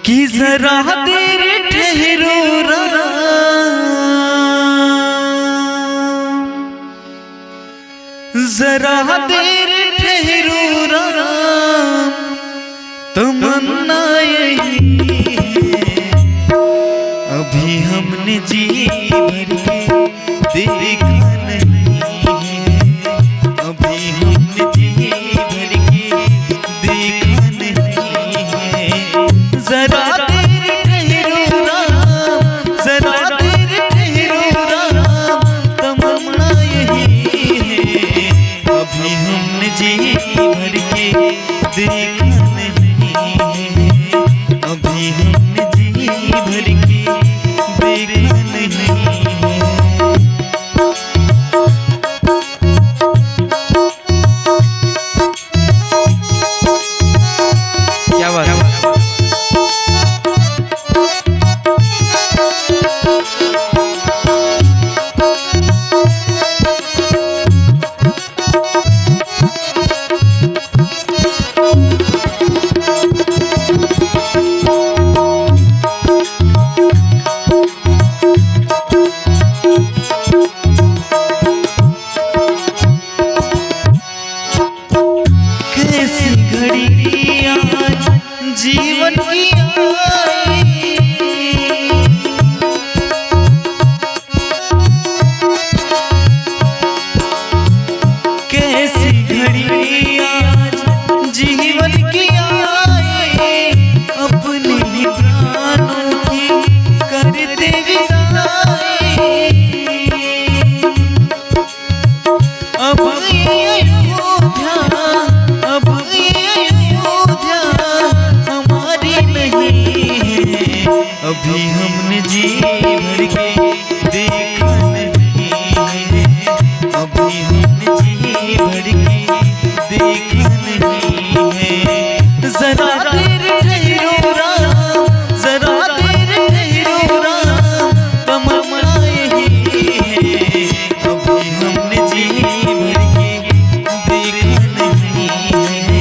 कि जरा देर ठहरो जरा देर ठहरो तमन्ना यही है अभी हमने जी भर के देखा नहीं है अभी हमने जी भर के देखा नहीं है जरा देर ठहरो जरा देर ठहरो तमन्ना यही है अभी हमने जी भर के देखा नहीं है अभी हमने जी भर के देखा नहीं है। क्या बात है? कैसी घड़ी आज जीवन की आई कैसी घड़ी आज जीवन की आई अपने ही प्राणों की करते विदाई अब अभी हमने जी भर के देखा नहीं है अभी हमने जी भर के देखा नहीं है जरा देर ठहरो जरा देर ठहरो तमन्ना यही है अभी हमने जी भर के देखा नहीं है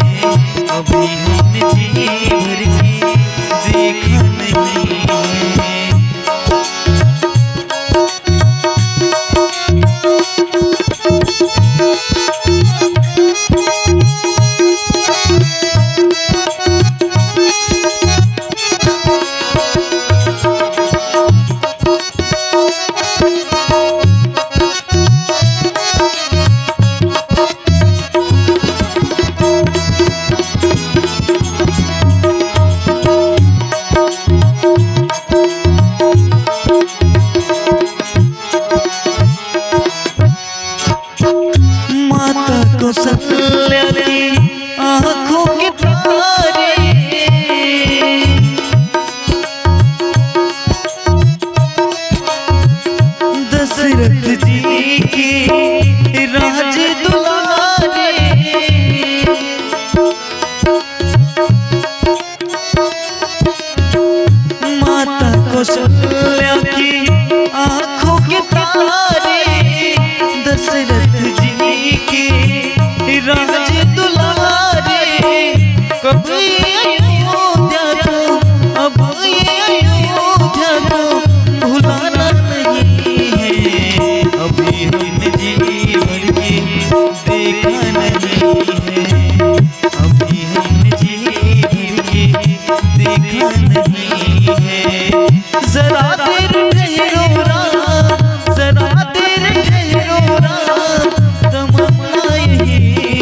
अभी हमने जी भर के देखा नहीं कौशल्या की आँखों के तारे दशरथ जी के राज दुलारे माता कौशल्या की आँखों के तारे दशरथ जी के राज दुलारे कभी अयोध्या को अब ये अयोध्या को भुलाना नहीं है अभी हमने जी भर के देखा नहीं है अभी हमने जी भर के देखा नहीं है जरा देर ठहरो जरा देर ठहरो तमन्ना यही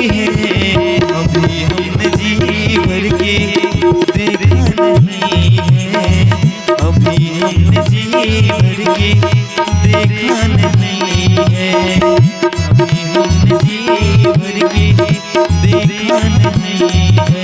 है अभी हमने जी भर के देखा नहीं है अभी हमने जी भर के देखा नहीं है अभी हमने जी भर के देखा नहीं है।